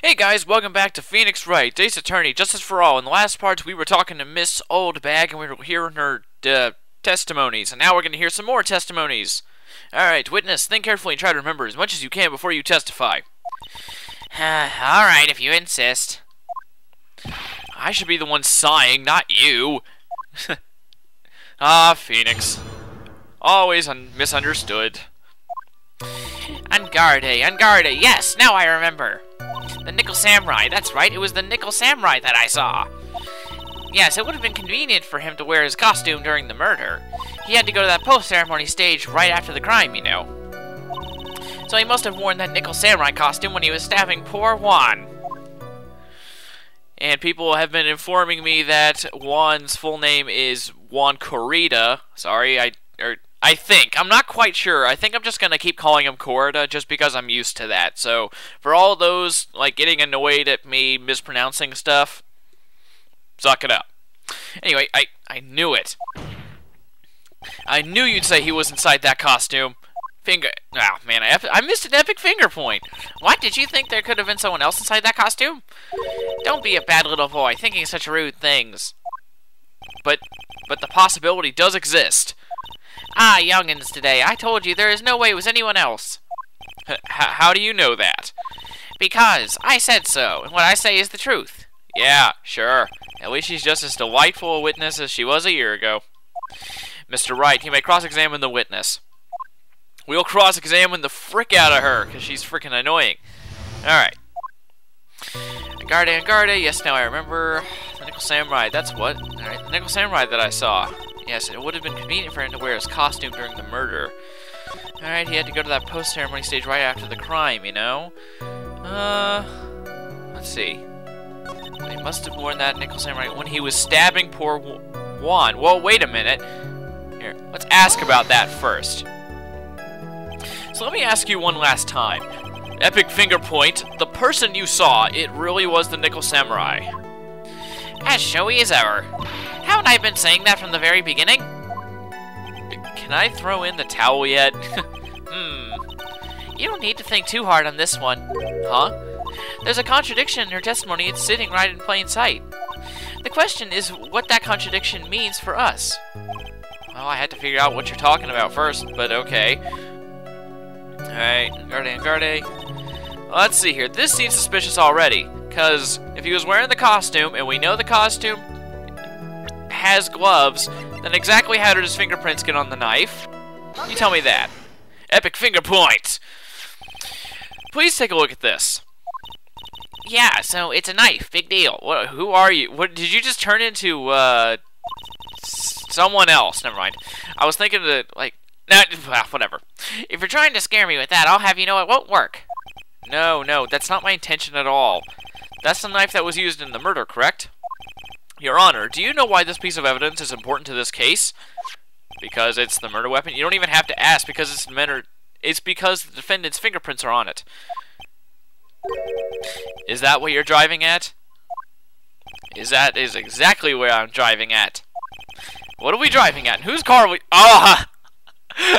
Hey guys, welcome back to Phoenix Wright, Dace Attorney, Justice for All. In the last part, we were talking to Miss Oldbag, and we were hearing her testimonies, and now we're going to hear some more testimonies. Alright, witness, think carefully and try to remember as much as you can before you testify. Alright, if you insist. I should be the one sighing, not you. Phoenix. Always misunderstood. Unguarded, yes, now I remember. The Nickel Samurai, that's right, it was the Nickel Samurai that I saw. Yes, it would have been convenient for him to wear his costume during the murder. He had to go to that post-ceremony stage right after the crime, you know. So he must have worn that Nickel Samurai costume when he was stabbing poor Juan. And people have been informing me that Juan's full name is Juan Corrida. Sorry, I think. I'm not quite sure. I think I'm just going to keep calling him Corrida just because I'm used to that. So, for all those, like, getting annoyed at me mispronouncing stuff, suck it up. Anyway, I knew it. I knew you'd say he was inside that costume. Oh, man, I missed an epic finger point. What? Did you think there could have been someone else inside that costume? Don't be a bad little boy, thinking such rude things. But the possibility does exist. Ah, youngins today, I told you there is no way it was anyone else. How do you know that? Because I said so, and what I say is the truth. Yeah, sure. At least she's just as delightful a witness as she was a year ago. Mr. Wright, you may cross-examine the witness. We'll cross-examine the frick out of her, because she's frickin' annoying. Alright. Unguarded, yes, now I remember. The Nickel Samurai, that's what? Alright, the Nickel Samurai that I saw. Yes, it would have been convenient for him to wear his costume during the murder. Alright, he had to go to that post-ceremony stage right after the crime, you know? Let's see. He must have worn that Nickel Samurai when he was stabbing poor Juan. Well, wait a minute. Here, let's ask about that first. So let me ask you one last time. Epic finger point, the person you saw, it really was the Nickel Samurai. As showy as ever. Haven't I been saying that from the very beginning? Can I throw in the towel yet? You don't need to think too hard on this one. Huh? There's a contradiction in her testimony. It's sitting right in plain sight. The question is what that contradiction means for us. Well, I had to figure out what you're talking about first, but okay. Alright, Unguarded. Let's see here. This seems suspicious already, because if he was wearing the costume, and we know the costume has gloves, then exactly how did his fingerprints get on the knife? You tell me that. Epic finger point! Please take a look at this. Yeah, so it's a knife. Big deal. Who are you? What did you just turn into, someone else? Never mind. I was thinking that, like, nah, whatever. If you're trying to scare me with that, I'll have you know it won't work. No, that's not my intention at all. That's the knife that was used in the murder, correct? Your Honor, do you know why this piece of evidence is important to this case? Because it's the murder weapon? You don't even have to ask because it's because the defendant's fingerprints are on it. Is that what you're driving at? Is exactly where I'm driving at. What are we driving at? Whose car are we... Oh!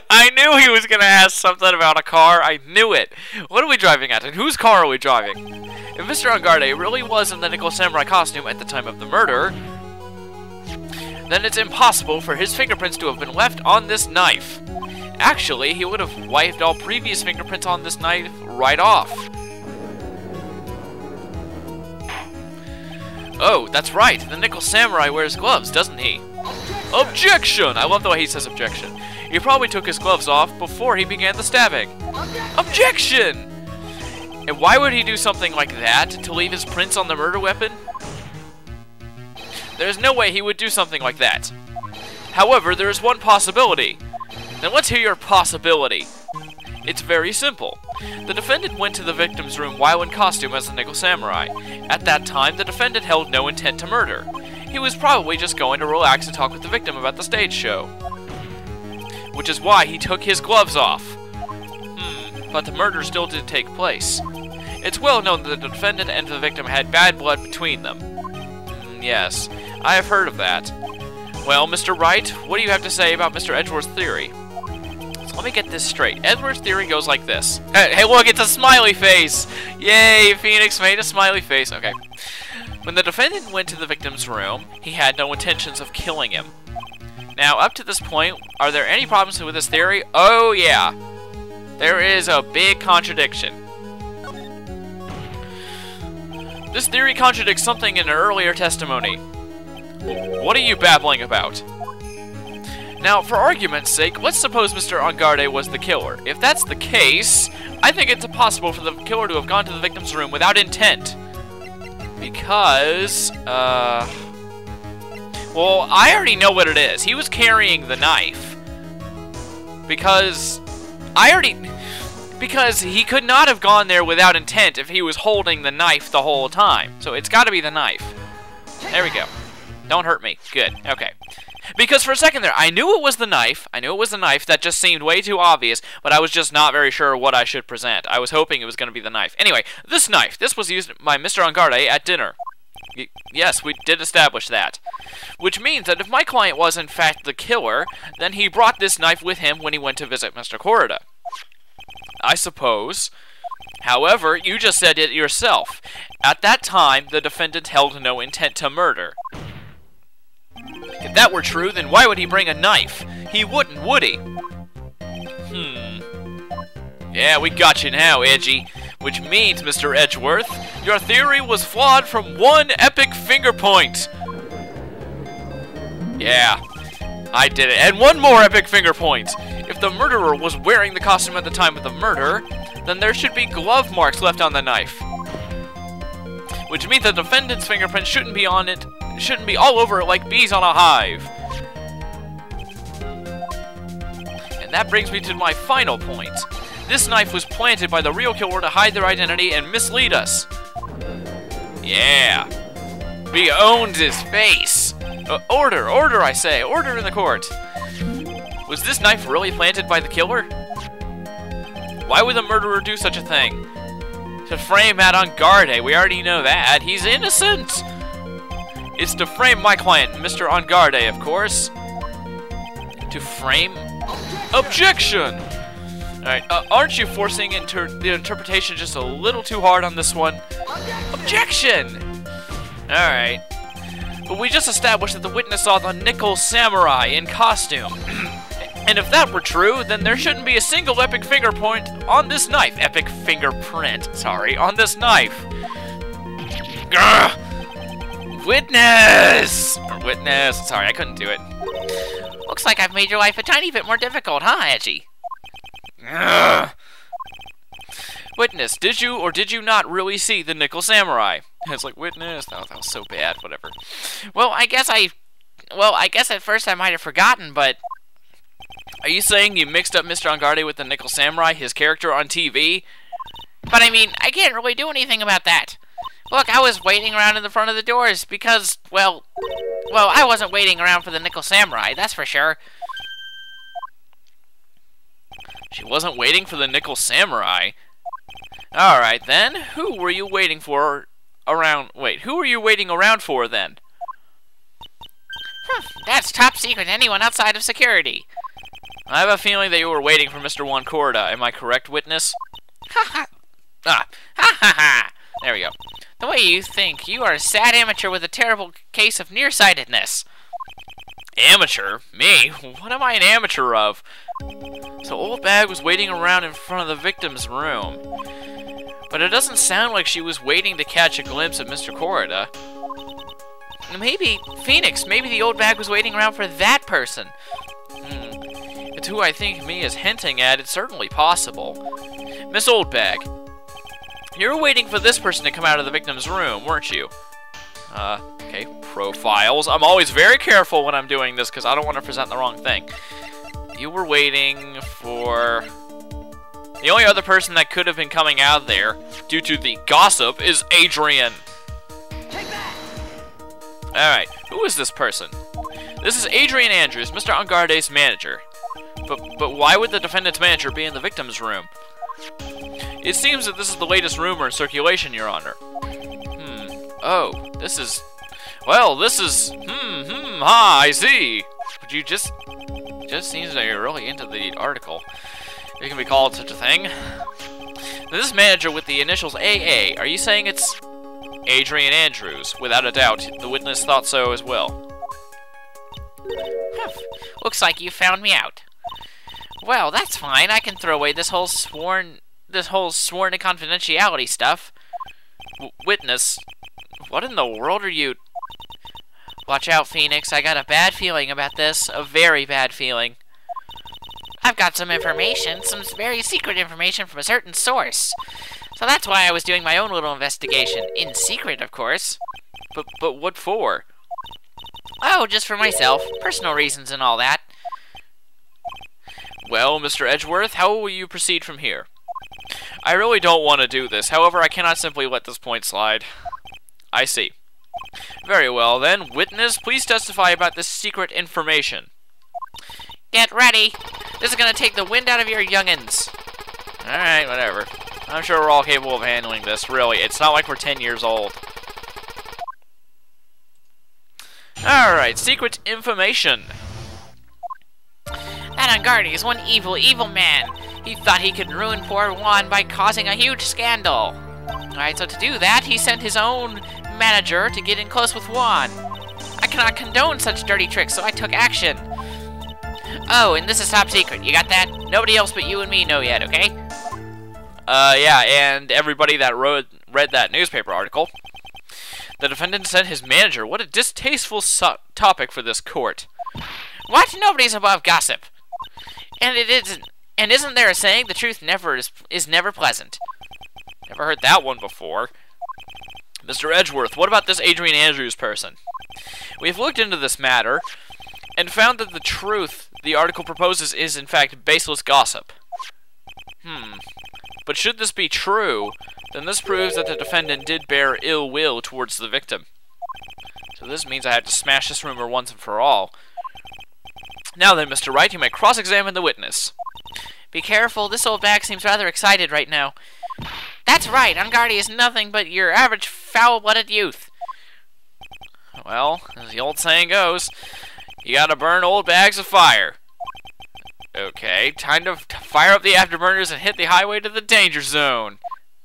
I knew he was going to ask something about a car. I knew it. What are we driving at? And whose car are we driving? If Mr. Unguarded really was in the Nickel Samurai costume at the time of the murder, then it's impossible for his fingerprints to have been left on this knife. Actually, he would have wiped all previous fingerprints on this knife right off. Oh, that's right. The Nickel Samurai wears gloves, doesn't he? Objection! I love the way he says objection. He probably took his gloves off before he began the stabbing. Objection! And why would he do something like that to leave his prints on the murder weapon? There's no way he would do something like that. However, there is one possibility. Then let's hear your possibility. It's very simple. The defendant went to the victim's room while in costume as the Nickel Samurai. At that time, the defendant held no intent to murder. He was probably just going to relax and talk with the victim about the stage show. Which is why he took his gloves off. But the murder still did take place. It's well known that the defendant and the victim had bad blood between them. Yes, I have heard of that. Well, Mr. Wright, what do you have to say about Mr. Edgeworth's theory? So let me get this straight. Edward's theory goes like this. Hey, look, it's a smiley face! Yay, Phoenix made a smiley face. Okay. When the defendant went to the victim's room, he had no intentions of killing him. Now, up to this point, are there any problems with this theory? Oh, yeah. There is a big contradiction. This theory contradicts something in an earlier testimony. What are you babbling about? Now, for argument's sake, let's suppose Mr. Engarde was the killer. If that's the case, I think it's impossible for the killer to have gone to the victim's room without intent. Because, well, I already know what it is. He was carrying the knife. Because he could not have gone there without intent if he was holding the knife the whole time. So it's got to be the knife. There we go. Don't hurt me. Good. Okay. Because for a second there, I knew it was the knife. I knew it was the knife. That just seemed way too obvious, but I was just not very sure what I should present. I was hoping it was going to be the knife. Anyway, this knife. This was used by Mr. Engarde at dinner. Yes, we did establish that. Which means that if my client was in fact the killer, then he brought this knife with him when he went to visit Mr. Corrida. I suppose. However, you just said it yourself. At that time, the defendant held no intent to murder. If that were true, then why would he bring a knife? He wouldn't, would he? Yeah, we got you now, Edgy. Which means, Mr. Edgeworth, your theory was flawed from one epic finger point. Yeah, I did it. And one more epic finger point. If the murderer was wearing the costume at the time of the murder, then there should be glove marks left on the knife. Which means the defendant's fingerprint shouldn't be on it, shouldn't be all over it like bees on a hive. And that brings me to my final point. This knife was planted by the real killer to hide their identity and mislead us. Yeah. We owned his face. Order, I say. Order in the court. Was this knife really planted by the killer? Why would the murderer do such a thing? To frame Matt Engarde, we already know that. He's innocent. It's to frame my client, Mr. Engarde, of course. To frame? Objection! Alright, aren't you forcing the interpretation just a little too hard on this one? Objection! Alright. But we just established that the witness saw the nickel samurai in costume. And if that were true, then there shouldn't be a single epic fingerprint on this knife. Epic fingerprint, sorry, on this knife. Grr! Witness! Or witness, sorry, I couldn't do it. Looks like I've made your life a tiny bit more difficult, huh, Edgy? Ugh. Witness, did you or did you not really see the nickel samurai? It's like, witness, that was so bad, whatever. Well, I guess at first I might have forgotten, but... Are you saying you mixed up Mr. Engarde with the nickel samurai, his character on TV? But I mean, I can't really do anything about that. Look, I was waiting around in the front of the doors because, well, I wasn't waiting around for the nickel samurai, that's for sure. She wasn't waiting for the nickel samurai? Alright then, who were you waiting for around... Wait, who were you waiting around for then? That's top secret to anyone outside of security. I have a feeling that you were waiting for Mr. Juan Corrida. Am I correct, witness? Ha ha! Ah, Ha ha ha! there we go. The way you think, you are a sad amateur with a terrible case of nearsightedness. Amateur? Me? What am I an amateur of? So Old Bag was waiting around in front of the victim's room. But it doesn't sound like she was waiting to catch a glimpse of Mr. Corrida. Maybe, Phoenix, maybe the Old Bag was waiting around for that person. It's who I think me is hinting at. It's certainly possible. Miss Old Bag, you were waiting for this person to come out of the victim's room, weren't you? Okay, profiles. I'm always very careful when I'm doing this because I don't want to present the wrong thing. You were waiting for... The only other person that could have been coming out of there, due to the gossip, is Adrian. Alright, who is this person? This is Adrian Andrews, Mr. Engarde's manager. But why would the defendant's manager be in the victim's room? It seems that this is the latest rumor in circulation, Your Honor. Oh, this is... Well, this is... I see. Would you just... It just seems that you're really into the article. It can be called such a thing. This manager with the initials AA, are you saying it's Adrian Andrews? Without a doubt, the witness thought so as well. Looks like you found me out. Well, that's fine. I can throw away this whole sworn to confidentiality stuff. Witness, what in the world are you... Watch out, Phoenix. I got a bad feeling about this. A very bad feeling. I've got some information, some very secret information from a certain source. So that's why I was doing my own little investigation. In secret, of course. But what for? Oh, just for myself. Personal reasons and all that. Well, Mr. Edgeworth, how will you proceed from here? I really don't want to do this. However, I cannot simply let this point slide. I see. Very well, then. Witness, please testify about this secret information. Get ready. This is going to take the wind out of your youngins. Alright, whatever. I'm sure we're all capable of handling this, really. It's not like we're 10 years old. Alright, secret information. That Angardi is one evil, evil man. He thought he could ruin poor Juan by causing a huge scandal. Alright, so to do that, he sent his own manager to get in close with Juan. I cannot condone such dirty tricks, so I took action. Oh, and this is top secret. You got that? Nobody else but you and me know yet, okay? Yeah, and everybody that read that newspaper article. The defendant sent his manager. What a distasteful topic for this court. What? Nobody's above gossip. And it isn't. And isn't there a saying, the truth is never pleasant? Never heard that one before. Mr. Edgeworth, what about this Adrian Andrews person? We've looked into this matter and found that the truth the article proposes is in fact baseless gossip. But should this be true, then this proves that the defendant did bear ill will towards the victim. So this means I have to smash this rumor once and for all. Now then, Mr. Wright, you may cross-examine the witness. Be careful, this old bag seems rather excited right now. That's right, Angardi is nothing but your average foul-blooded youth. Well, as the old saying goes, you gotta burn old bags of fire. Okay, time to fire up the afterburners and hit the highway to the danger zone.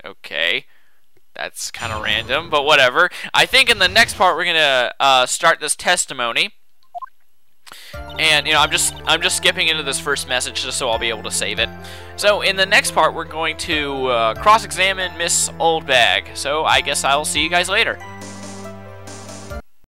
Okay, that's kind of random, but whatever. I think in the next part we're gonna start this testimony. And, you know, I'm just skipping into this first message just so I'll be able to save it. So, in the next part, we're going to cross-examine Miss Oldbag. So, I guess I'll see you guys later.